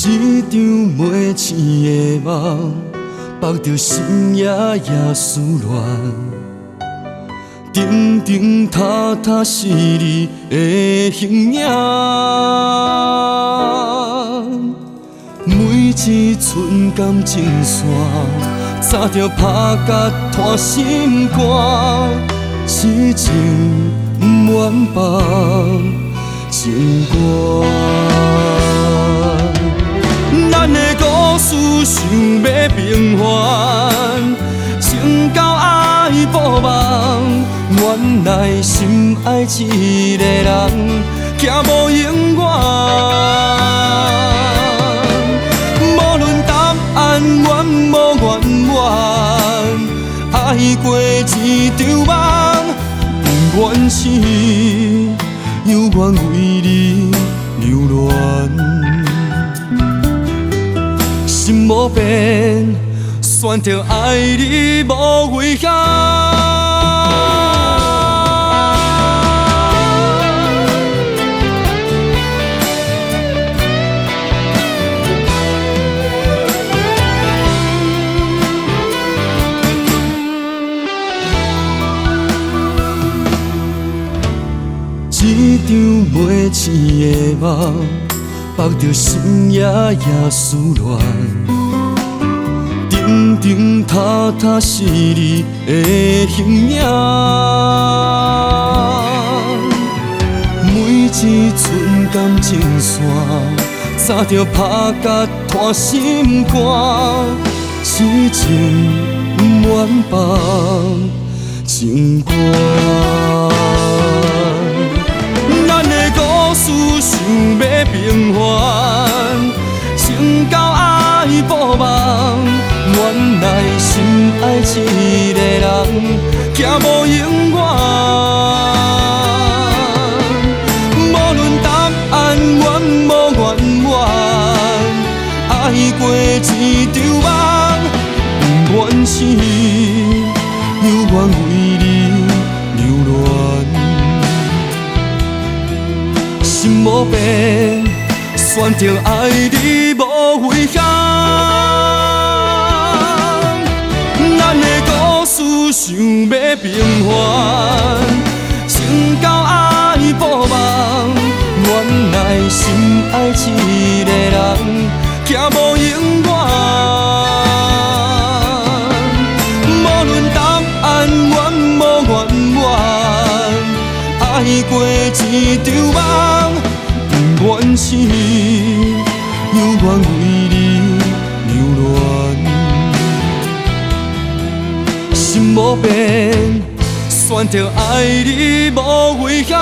一场袂醒的梦，梦着深夜夜思恋，沉沉踏踏是你的形影。每一寸感情线，早着拍甲断心肝，痴情满腹情歌。咱的故事想要平凡，情到爱无梦，原来心爱一个人，行无永远。无论答案愿无愿愿，爱过一场梦，不愿是犹原为你留恋。心无变，选择爱你无遗憾。一场袂醒的梦，梦着深夜夜思恋，沉沉踏踏是你的形影。每一寸感情线，早着拍甲断心肝，痴情满腹情歌。故事想要平凡，情到爱无梦，原来心爱一个人，行无永远。无论答案愿无愿愿，爱过一场梦，不愿是犹原为你留恋。心无变，选择爱你无遗憾。咱的故事想要平凡，情到爱无梦，原来心爱一个人，行无永远。无论答案愿无愿愿，爱过一场梦，不愿是犹原为你留恋。心无变，选择爱你无遗憾。